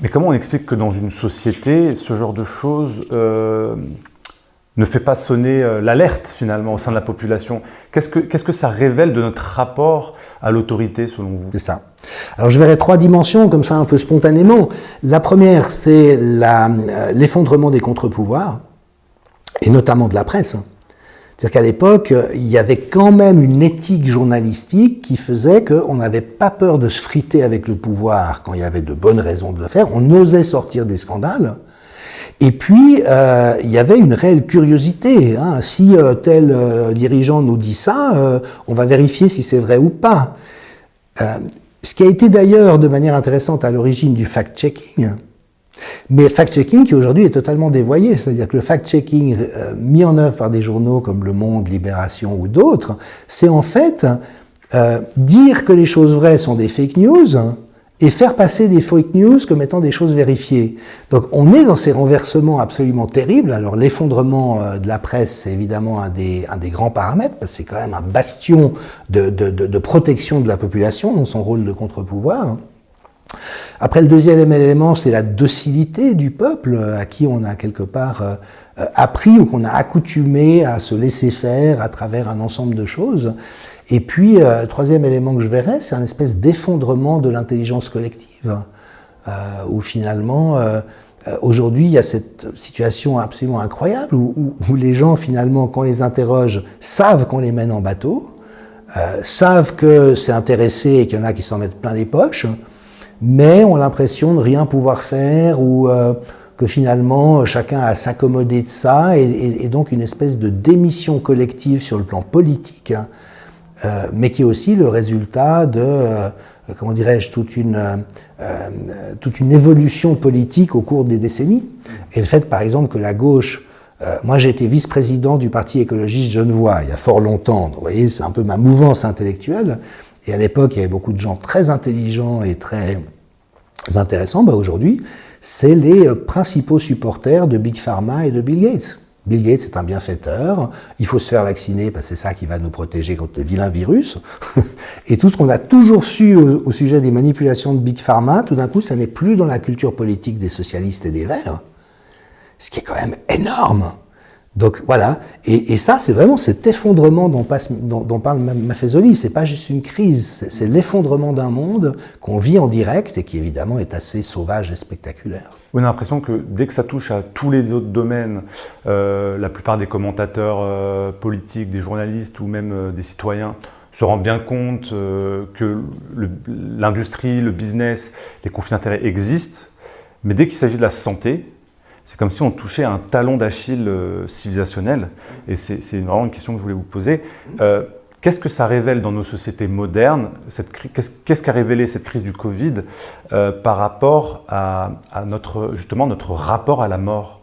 Mais comment on explique que dans une société, ce genre de choses ne fait pas sonner l'alerte finalement au sein de la population? Qu'est-ce que ça révèle de notre rapport à l'autorité selon vous? C'est ça. Alors je verrai 3 dimensions comme ça un peu spontanément. La première, c'est l'effondrement des contre-pouvoirs, et notamment de la presse. C'est-à-dire qu'à l'époque, il y avait quand même une éthique journalistique qui faisait qu'on n'avait pas peur de se friter avec le pouvoir quand il y avait de bonnes raisons de le faire. On osait sortir des scandales. Et puis, il y avait une réelle curiosité. Hein. Si tel dirigeant nous dit ça, on va vérifier si c'est vrai ou pas. Ce qui a été d'ailleurs de manière intéressante à l'origine du fact-checking, mais fact-checking qui aujourd'hui est totalement dévoyé, c'est-à-dire que le fact-checking mis en œuvre par des journaux comme Le Monde, Libération ou d'autres, c'est en fait dire que les choses vraies sont des fake news et faire passer des fake news comme étant des choses vérifiées. Donc on est dans ces renversements absolument terribles. Alors l'effondrement de la presse, c'est évidemment un des grands paramètres, parce que c'est quand même un bastion de protection de la population dans son rôle de contre-pouvoir. Après, le deuxième élément, c'est la docilité du peuple, à qui on a quelque part appris ou qu'on a accoutumé à se laisser faire à travers un ensemble de choses. Et puis, le troisième élément que je verrais, c'est un espèce d'effondrement de l'intelligence collective, où finalement, aujourd'hui, il y a cette situation absolument incroyable, où les gens, finalement, quand on les interroge, savent qu'on les mène en bateau, savent que c'est intéressé et qu'il y en a qui s'en mettent plein les poches, mais ont l'impression de rien pouvoir faire ou que finalement chacun a à s'accommoder de ça et donc une espèce de démission collective sur le plan politique, mais qui est aussi le résultat de, comment dirais-je, toute une évolution politique au cours des décennies. Et le fait, par exemple, que la gauche, moi j'ai été vice-président du Parti écologiste genevois il y a fort longtemps, donc, vous voyez, c'est un peu ma mouvance intellectuelle. Et à l'époque, il y avait beaucoup de gens très intelligents et très intéressants. Aujourd'hui, c'est les principaux supporters de Big Pharma et de Bill Gates. Bill Gates est un bienfaiteur, il faut se faire vacciner parce que c'est ça qui va nous protéger contre le vilain virus. Et tout ce qu'on a toujours su au sujet des manipulations de Big Pharma, tout d'un coup, ça n'est plus dans la culture politique des socialistes et des Verts, ce qui est quand même énorme. Donc voilà, et ça c'est vraiment cet effondrement dont parle Maffezoli, c'est pas juste une crise, c'est l'effondrement d'un monde qu'on vit en direct et qui évidemment est assez sauvage et spectaculaire. On a l'impression que dès que ça touche à tous les autres domaines, la plupart des commentateurs politiques, des journalistes ou même des citoyens se rendent bien compte que l'industrie, le business, les conflits d'intérêts existent, mais dès qu'il s'agit de la santé, c'est comme si on touchait à un talon d'Achille civilisationnel. Et c'est vraiment une question que je voulais vous poser. Qu'est-ce que ça révèle dans nos sociétés modernes? Qu'est-ce qu'a révélé cette crise du Covid par rapport à notre rapport à la mort?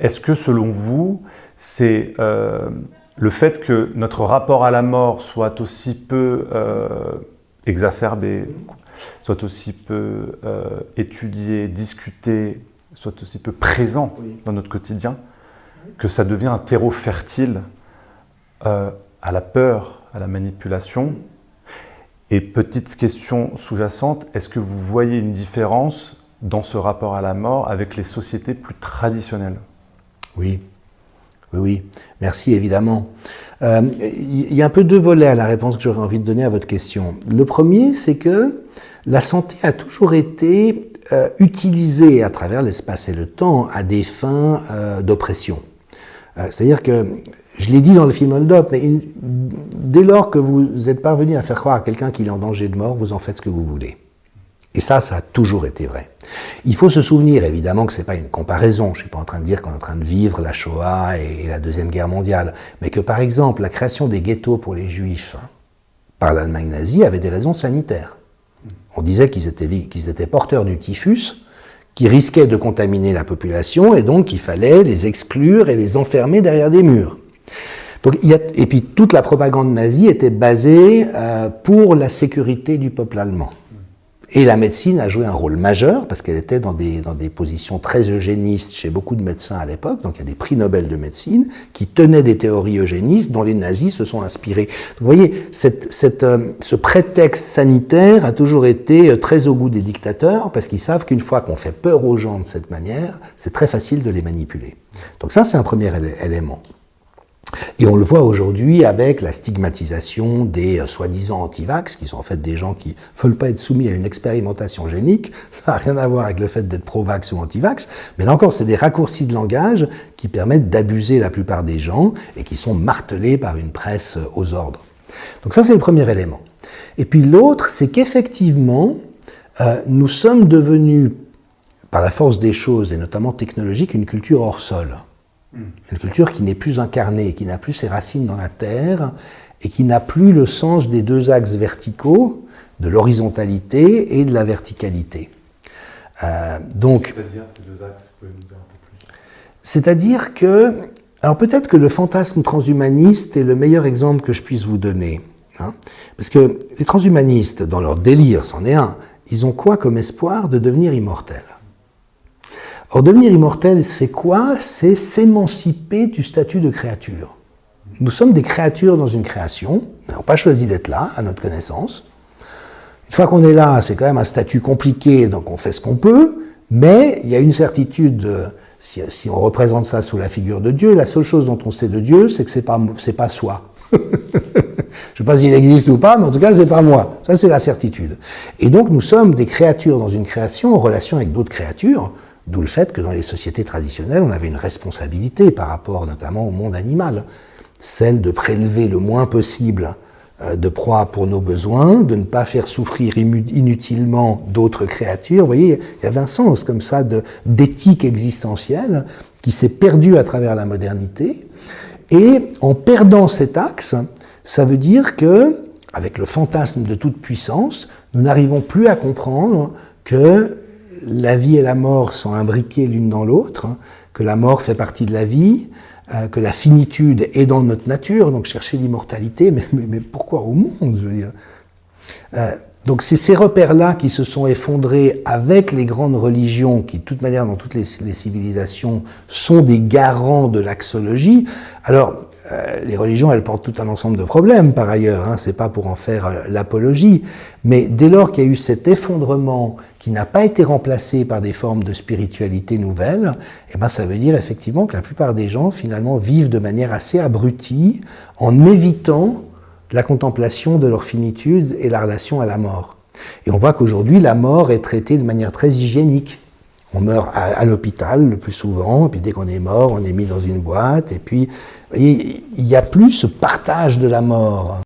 Est-ce que selon vous, c'est le fait que notre rapport à la mort soit aussi peu exacerbé, soit aussi peu étudié, discuté, soit aussi peu présent dans notre quotidien, que ça devient un terreau fertile à la peur, à la manipulation? Et petite question sous-jacente, est-ce que vous voyez une différence dans ce rapport à la mort avec les sociétés plus traditionnelles? Oui, merci évidemment. Il y a un peu deux volets à la réponse que j'aurais envie de donner à votre question. Le premier, c'est que la santé a toujours été utilisée à travers l'espace et le temps à des fins d'oppression. C'est-à-dire que, je l'ai dit dans le film Hold Up, mais dès lors que vous êtes parvenu à faire croire à quelqu'un qu'il est en danger de mort, vous en faites ce que vous voulez. Et ça a toujours été vrai. Il faut se souvenir, évidemment, que ce n'est pas une comparaison. Je ne suis pas en train de dire qu'on est en train de vivre la Shoah et la Deuxième Guerre mondiale, mais que, par exemple, la création des ghettos pour les Juifs par l'Allemagne nazie avait des raisons sanitaires. On disait qu'ils étaient porteurs du typhus, qui risquaient de contaminer la population, et donc il fallait les exclure et les enfermer derrière des murs. Donc, et puis toute la propagande nazie était basée pour la sécurité du peuple allemand. Et la médecine a joué un rôle majeur parce qu'elle était dans des positions très eugénistes chez beaucoup de médecins à l'époque. Donc il y a des prix Nobel de médecine qui tenaient des théories eugénistes dont les nazis se sont inspirés. Donc, vous voyez, ce prétexte sanitaire a toujours été très au goût des dictateurs parce qu'ils savent qu'une fois qu'on fait peur aux gens de cette manière, c'est très facile de les manipuler. Donc ça, c'est un premier élément. Et on le voit aujourd'hui avec la stigmatisation des soi-disant anti-vax, qui sont en fait des gens qui ne veulent pas être soumis à une expérimentation génique. Ça n'a rien à voir avec le fait d'être pro-vax ou anti-vax, mais là encore, c'est des raccourcis de langage qui permettent d'abuser la plupart des gens et qui sont martelés par une presse aux ordres. Donc ça, c'est le premier élément. Et puis l'autre, c'est qu'effectivement, nous sommes devenus, par la force des choses, et notamment technologique, une culture hors sol. Une culture qui n'est plus incarnée, qui n'a plus ses racines dans la terre et qui n'a plus le sens des deux axes verticaux, de l'horizontalité et de la verticalité. Donc, c'est-à-dire ces deux axes, vous pouvez nous dire un peu plus? C'est-à-dire que, alors peut-être que le fantasme transhumaniste est le meilleur exemple que je puisse vous donner. Hein, parce que les transhumanistes, dans leur délire, c'en est un, ils ont quoi comme espoir de devenir immortels? Or, devenir immortel, c'est quoi? C'est s'émanciper du statut de créature. Nous sommes des créatures dans une création, nous n'avons pas choisi d'être là, à notre connaissance. Une fois qu'on est là, c'est quand même un statut compliqué, donc on fait ce qu'on peut, mais il y a une certitude, si on représente ça sous la figure de Dieu, la seule chose dont on sait de Dieu, c'est que c'est pas soi. Je ne sais pas s'il existe ou pas, mais en tout cas, c'est pas moi. Ça, c'est la certitude. Et donc, nous sommes des créatures dans une création en relation avec d'autres créatures, d'où le fait que dans les sociétés traditionnelles, on avait une responsabilité par rapport notamment au monde animal, celle de prélever le moins possible de proies pour nos besoins, de ne pas faire souffrir inutilement d'autres créatures. Vous voyez, il y avait un sens comme ça d'éthique existentielle qui s'est perdu à travers la modernité. Et en perdant cet axe, ça veut dire que, avec le fantasme de toute puissance, nous n'arrivons plus à comprendre que la vie et la mort sont imbriquées l'une dans l'autre, que la mort fait partie de la vie, que la finitude est dans notre nature, donc chercher l'immortalité, mais pourquoi au monde, je veux dire. Donc c'est ces repères-là qui se sont effondrés avec les grandes religions, qui de toute manière dans toutes les civilisations sont des garants de l'axologie. Alors, les religions, elles portent tout un ensemble de problèmes par ailleurs, hein, c'est pas pour en faire l'apologie, mais dès lors qu'il y a eu cet effondrement qui n'a pas été remplacé par des formes de spiritualité nouvelles, eh ben ça veut dire effectivement que la plupart des gens finalement vivent de manière assez abrutie en évitant la contemplation de leur finitude et la relation à la mort. Et on voit qu'aujourd'hui la mort est traitée de manière très hygiénique. On meurt à l'hôpital le plus souvent, et puis dès qu'on est mort, on est mis dans une boîte, et puis vous voyez, il n'y a plus ce partage de la mort.